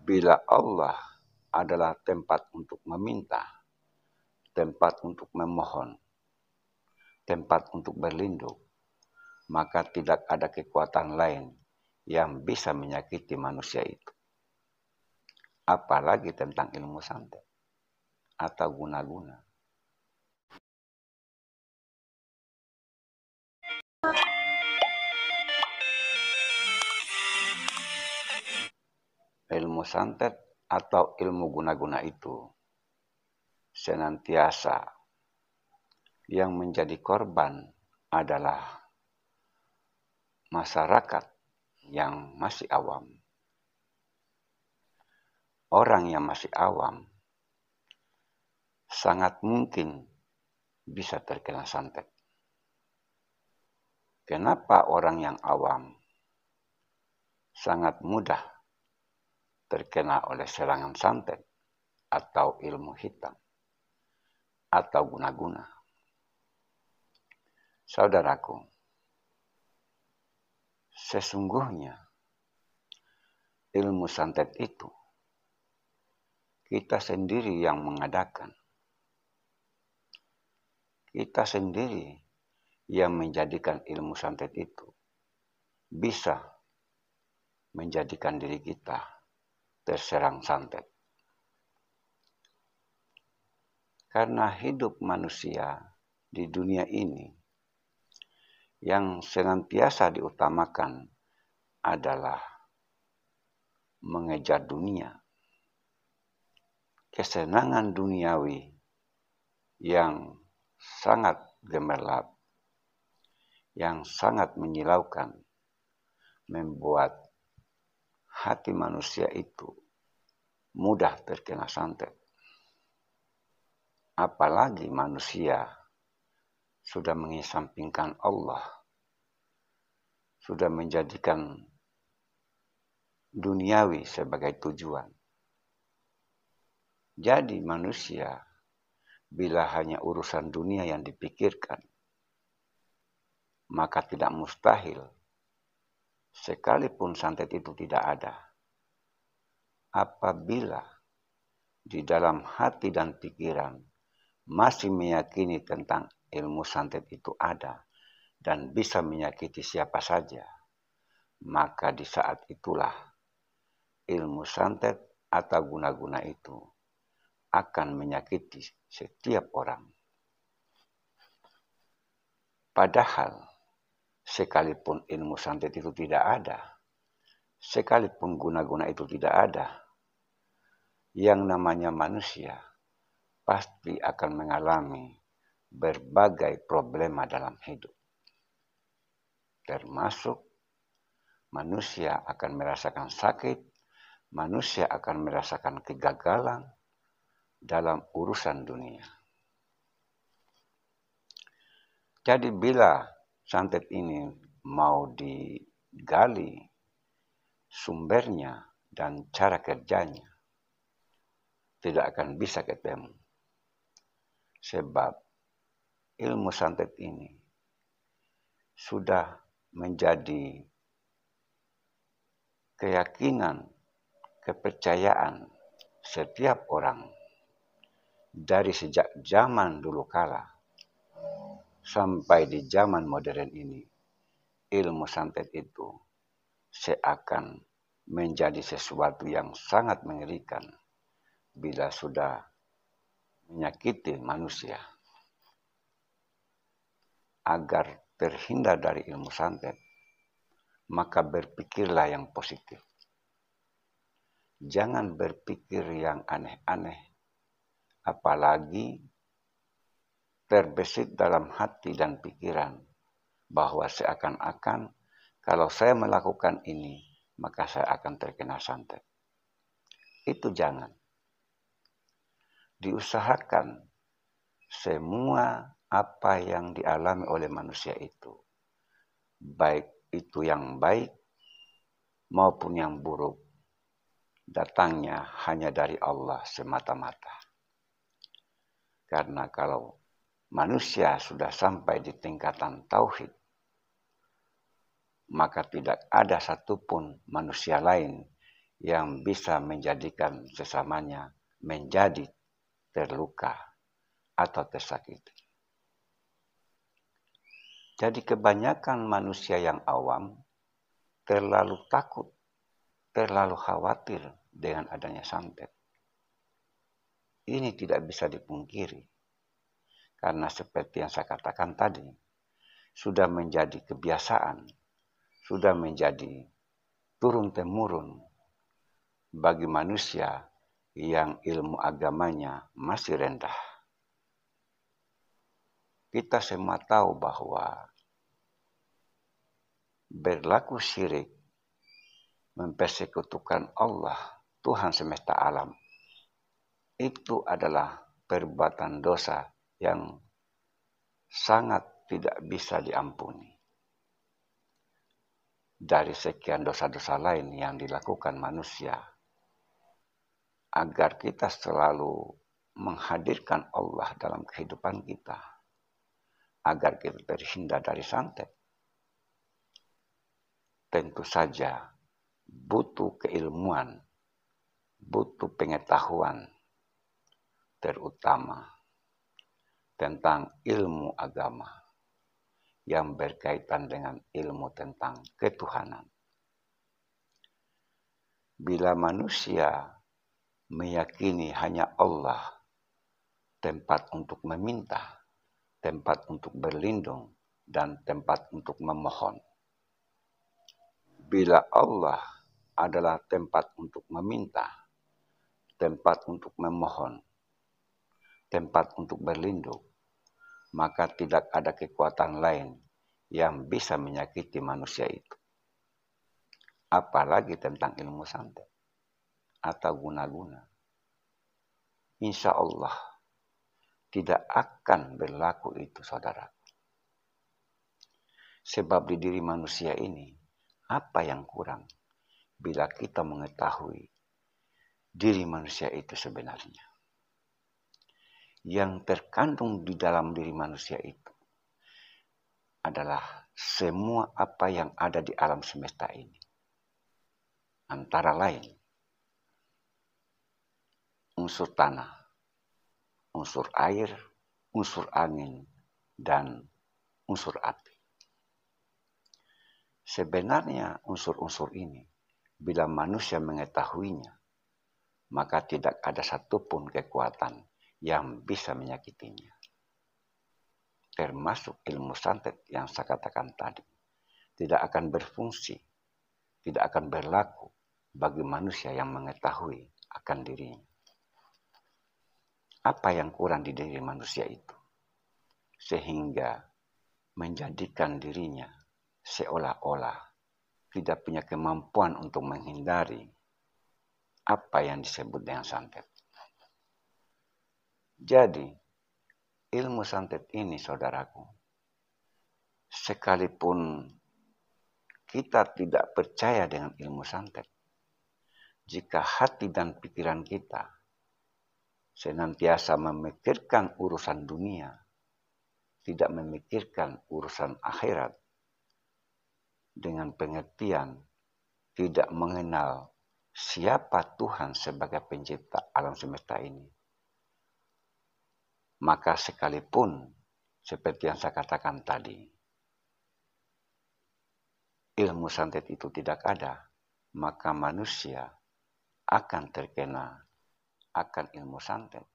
Bila Allah adalah tempat untuk meminta, tempat untuk memohon, tempat untuk berlindung, maka tidak ada kekuatan lain yang bisa menyakiti manusia itu. Apalagi tentang ilmu santet atau guna-guna. Ilmu santet atau ilmu guna-guna itu senantiasa yang menjadi korban adalah masyarakat yang masih awam. Orang yang masih awam sangat mungkin bisa terkena santet. Kenapa orang yang awam sangat mudah terkena oleh serangan santet atau ilmu hitam atau guna-guna? Saudaraku, sesungguhnya ilmu santet itu kita sendiri yang mengadakan. Kita sendiri yang menjadikan ilmu santet itu bisa menjadikan diri kita terserang santet. Karena hidup manusia di dunia ini yang senantiasa diutamakan adalah mengejar dunia. Kesenangan duniawi yang sangat gemerlap, yang sangat menyilaukan, membuat hati manusia itu mudah terkena santet. Apalagi manusia sudah mengesampingkan Allah, sudah menjadikan duniawi sebagai tujuan. Jadi manusia bila hanya urusan dunia yang dipikirkan, maka tidak mustahil sekalipun santet itu tidak ada. Apabila di dalam hati dan pikiran masih meyakini tentang ilmu santet itu ada dan bisa menyakiti siapa saja, maka di saat itulah ilmu santet atau guna-guna itu akan menyakiti setiap orang. Padahal sekalipun ilmu santet itu tidak ada, sekalipun guna-guna itu tidak ada, yang namanya manusia pasti akan mengalami berbagai problema dalam hidup. Termasuk manusia akan merasakan sakit, manusia akan merasakan kegagalan dalam urusan dunia. Jadi bila santet ini mau digali sumbernya dan cara kerjanya, tidak akan bisa ketemu. Sebab ilmu santet ini sudah menjadi keyakinan, kepercayaan setiap orang dari sejak zaman dulu kala sampai di zaman modern ini. Ilmu santet itu seakan menjadi sesuatu yang sangat mengerikan bila sudah menyakiti manusia. Agar terhindar dari ilmu santet, maka berpikirlah yang positif. Jangan berpikir yang aneh-aneh, apalagi terbesit dalam hati dan pikiran bahwa seakan-akan kalau saya melakukan ini, maka saya akan terkena santet. Itu jangan. Diusahakan semua apa yang dialami oleh manusia itu, baik itu yang baik maupun yang buruk, datangnya hanya dari Allah semata-mata. Karena kalau manusia sudah sampai di tingkatan tauhid, maka tidak ada satupun manusia lain yang bisa menjadikan sesamanya menjadi terluka atau tersakiti. Jadi kebanyakan manusia yang awam terlalu takut, terlalu khawatir dengan adanya santet. Ini tidak bisa dipungkiri, karena seperti yang saya katakan tadi, sudah menjadi kebiasaan, sudah menjadi turun-temurun bagi manusia yang ilmu agamanya masih rendah. Kita semua tahu bahwa berlaku syirik, mempersekutukan Allah, Tuhan semesta alam, itu adalah perbuatan dosa yang sangat tidak bisa diampuni. Dari sekian dosa-dosa lain yang dilakukan manusia, agar kita selalu menghadirkan Allah dalam kehidupan kita, agar kita terhindar dari santet, tentu saja butuh keilmuan, butuh pengetahuan, terutama tentang ilmu agama yang berkaitan dengan ilmu tentang ketuhanan. Bila manusia meyakini hanya Allah tempat untuk meminta, tempat untuk berlindung, dan tempat untuk memohon. Bila Allah adalah tempat untuk meminta, tempat untuk memohon, tempat untuk berlindung, maka tidak ada kekuatan lain yang bisa menyakiti manusia itu. Apalagi tentang ilmu santet atau guna-guna. Insya Allah tidak akan berlaku itu, saudara. Sebab di diri manusia ini, apa yang kurang bila kita mengetahui diri manusia itu sebenarnya? Yang terkandung di dalam diri manusia itu adalah semua apa yang ada di alam semesta ini. Antara lain, unsur tanah, unsur air, unsur angin, dan unsur api. Sebenarnya unsur-unsur ini, bila manusia mengetahuinya, maka tidak ada satupun kekuatan yang bisa menyakitinya. Termasuk ilmu santet yang saya katakan tadi, tidak akan berfungsi, tidak akan berlaku bagi manusia yang mengetahui akan dirinya. Apa yang kurang di diri manusia itu, sehingga menjadikan dirinya seolah-olah tidak punya kemampuan untuk menghindari apa yang disebut dengan santet. Jadi, ilmu santet ini, saudaraku, sekalipun kita tidak percaya dengan ilmu santet, jika hati dan pikiran kita senantiasa memikirkan urusan dunia, tidak memikirkan urusan akhirat, dengan pengertian tidak mengenal siapa Tuhan sebagai pencipta alam semesta ini, maka sekalipun seperti yang saya katakan tadi, ilmu santet itu tidak ada, maka manusia akan terkena akan ilmu santet